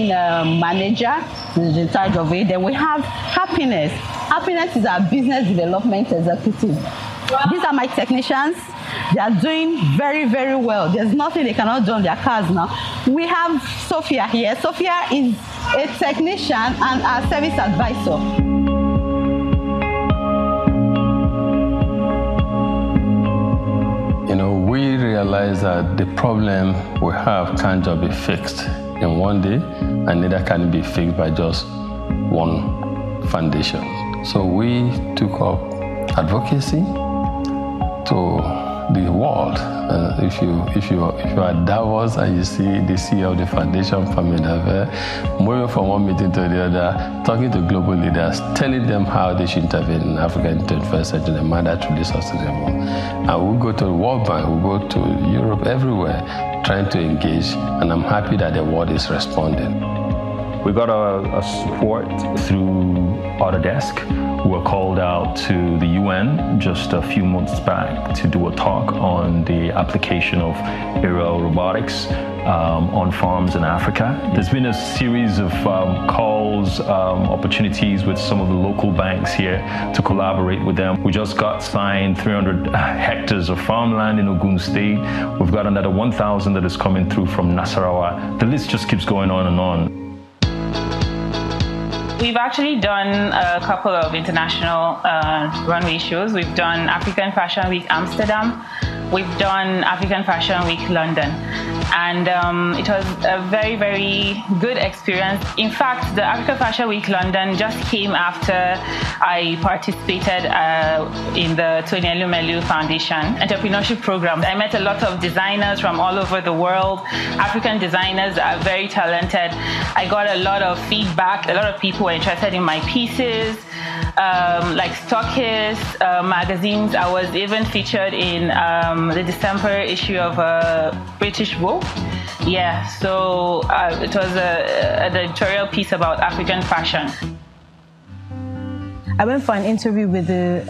Manager who's in charge of it. Then we have Happiness. Happiness is our business development executive. Wow. These are my technicians. They are doing very, very well. There's nothing they cannot do on their cars now. We have Sophia here. Sophia is a technician and our service advisor. You know, we realize that the problem we have can't just be fixed in one day, and neither can it be fixed by just one foundation. So we took up advocacy to the world. If you are at Davos and you see the CEO of the foundation from moving from one meeting to the other, talking to global leaders, telling them how they should intervene in Africa in the 21st century in a manner truly sustainable. And we go to the World Bank, we go to Europe, everywhere, trying to engage, and I'm happy that the world is responding. We got a support through Autodesk. We were called out to the UN just a few months back to do a talk on the application of aerial robotics on farms in Africa. There's been a series of calls, opportunities with some of the local banks here to collaborate with them. We just got signed 300 hectares of farmland in Ogun State. We've got another 1,000 that is coming through from Nasarawa. The list just keeps going on and on. We've actually done a couple of international runway shows. We've done African Fashion Week Amsterdam. We've done African Fashion Week London. And it was a very, very good experience. In fact, the African Fashion Week London just came after I participated in the Tony Elumelu Foundation Entrepreneurship program. I met a lot of designers from all over the world. African designers are very talented. I got a lot of feedback. A lot of people were interested in my pieces, like Stockist magazines. I was even featured in the December issue of British Vogue. Yeah, so it was an editorial piece about African fashion. I went for an interview with the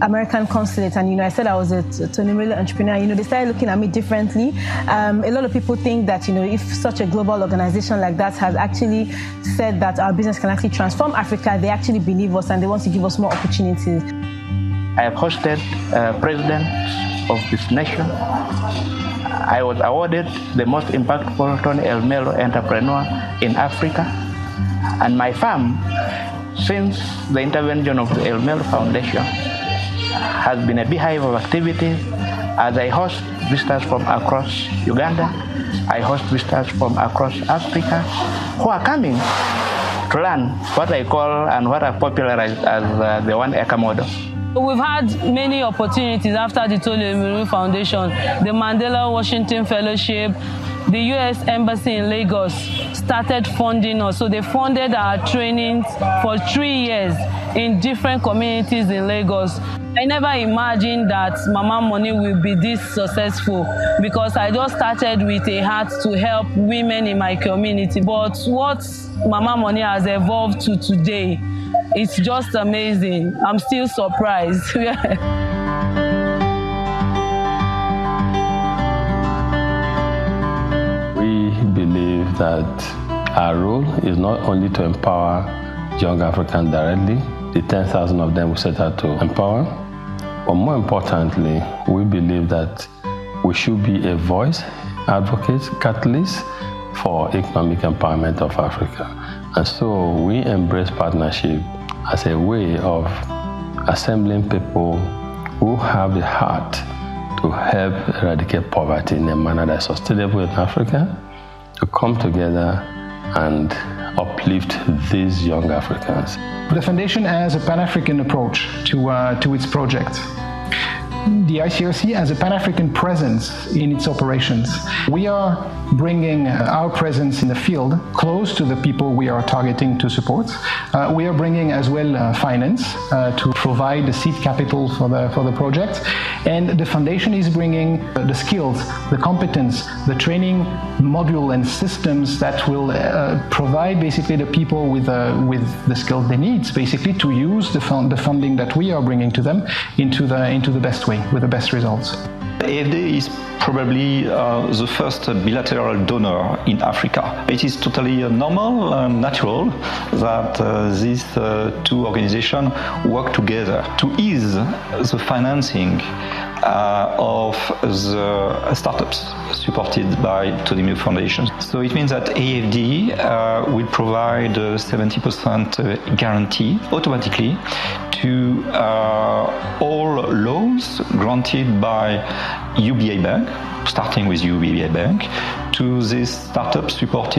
American consulate, and I said I was a Tony Elumelu entrepreneur. They started looking at me differently. A lot of people think that if such a global organization like that has actually said that our business can actually transform Africa, they actually believe us and they want to give us more opportunities. I have hosted presidents of this nation. I was awarded the most impactful Tony Elumelu entrepreneur in Africa, and my firm, since the intervention of the Elumelu Foundation, has been a beehive of activities as I host visitors from across Uganda. I host visitors from across Africa who are coming to learn what I call and what I popularized as the one-acre model. We've had many opportunities after the Tony Elumelu Foundation, the Mandela Washington Fellowship. The U.S. Embassy in Lagos started funding us. So they funded our trainings for 3 years in different communities in Lagos. I never imagined that Mama Money will be this successful because I just started with a heart to help women in my community. But what Mama Money has evolved to today, it's just amazing. I'm still surprised. Believe that our role is not only to empower young Africans directly, the 10,000 of them we set out to empower, but more importantly, we believe that we should be a voice, advocate, catalyst for economic empowerment of Africa. And so we embrace partnership as a way of assembling people who have the heart to help eradicate poverty in a manner that's sustainable in Africa, to come together and uplift these young Africans. The foundation has a Pan-African approach to its project. The ICRC has a Pan-African presence in its operations. We are bringing our presence in the field close to the people we are targeting to support. We are bringing as well finance to provide the seed capital for the project. And the foundation is bringing the skills, the competence, the training module and systems that will provide basically the people with the skills they need, basically to use the funding that we are bringing to them into the best way, with the best results. AFD is probably the first bilateral donor in Africa. It is totally normal and natural that these two organizations work together to ease the financing of the startups supported by Elumelu Foundation. So it means that AFD will provide a 70% guarantee automatically to all loans granted by UBA Bank, starting with UBA Bank, to this startup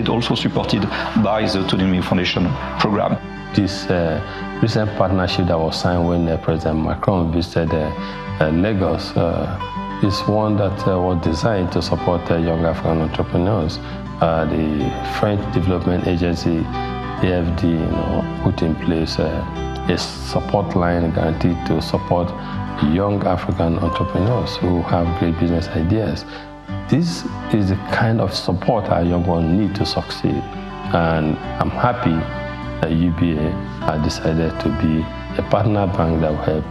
also supported by the Elumelu Foundation program. This recent partnership that was signed when President Macron visited Lagos is one that was designed to support young African entrepreneurs. The French Development Agency, AFD, put in place a support line guaranteed to support young African entrepreneurs who have great business ideas. This is the kind of support our young ones need to succeed. And I'm happy that UBA decided to be a partner bank that will help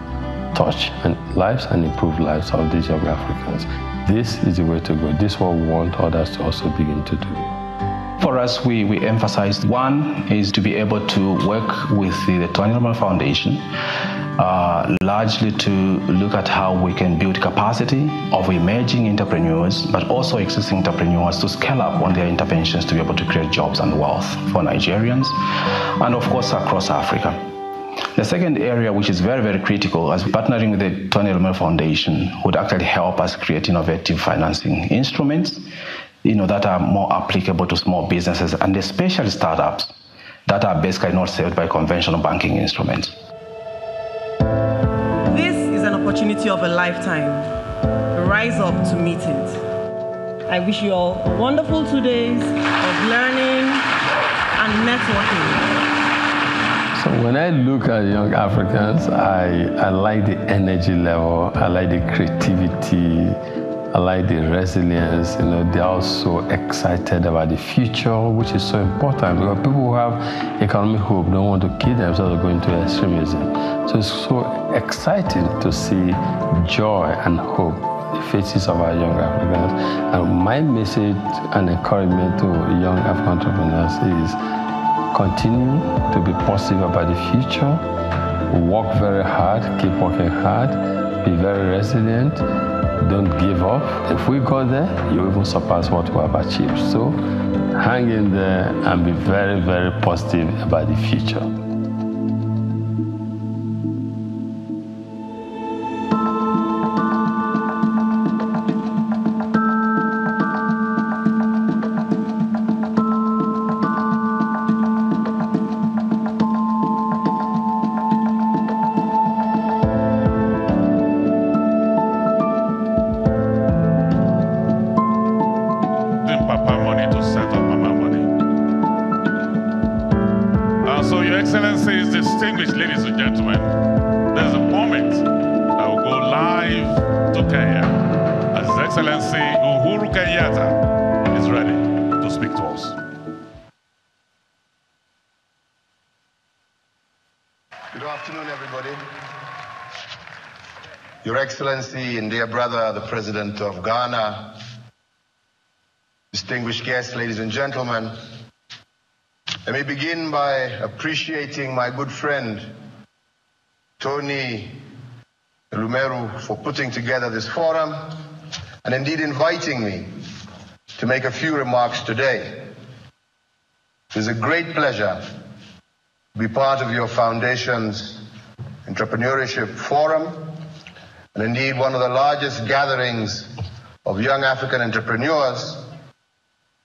touch lives and improve lives of these young Africans. This is the way to go. This is what we want others to also begin to do. For us, we emphasized one is to be able to work with the Elumelu Foundation, largely to look at how we can build capacity of emerging entrepreneurs, but also existing entrepreneurs to scale up on their interventions to be able to create jobs and wealth for Nigerians, and of course across Africa. The second area, which is very, very critical, as partnering with the Elumelu Foundation, would actually help us create innovative financing instruments, that are more applicable to small businesses and especially startups that are basically not served by conventional banking instruments. This is an opportunity of a lifetime. Rise up to meet it. I wish you all wonderful 2 days of learning and networking. So when I look at young Africans, I like the energy level, I like the creativity, I like the resilience. They're also excited about the future, which is so important because people who have economic hope don't want to kill themselves or go into extremism. So it's so exciting to see joy and hope in the faces of our young Africans. And my message and encouragement to young African entrepreneurs is continue to be positive about the future, work very hard, keep working hard, be very resilient, don't give up. If we go there, you even surpass what we have achieved. So hang in there and be very, very positive about the future. So, Your Excellencies, distinguished ladies and gentlemen, there's a moment that will go live to Kenya as His Excellency Uhuru Kenyatta is ready to speak to us. Good afternoon, everybody. Your Excellency and dear brother, the President of Ghana, distinguished guests, ladies and gentlemen, let me begin by appreciating my good friend, Tony Elumelu, for putting together this forum and indeed inviting me to make a few remarks today. It is a great pleasure to be part of your foundation's Entrepreneurship Forum, and indeed one of the largest gatherings of young African entrepreneurs,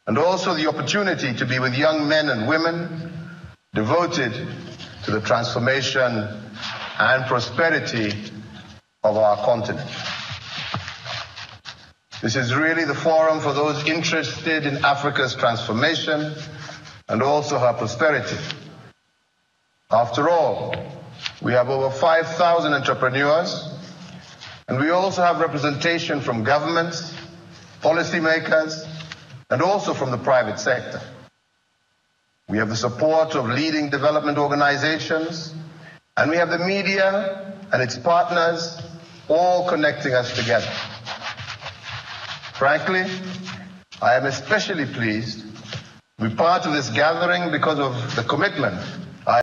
and also the opportunity to be with young men and women devoted to the transformation and prosperity of our continent. This is really the forum for those interested in Africa's transformation and also her prosperity. After all, we have over 5,000 entrepreneurs, and we also have representation from governments, policymakers, and also from the private sector. We have the support of leading development organizations, and we have the media and its partners all connecting us together. Frankly, I am especially pleased to be part of this gathering because of the commitment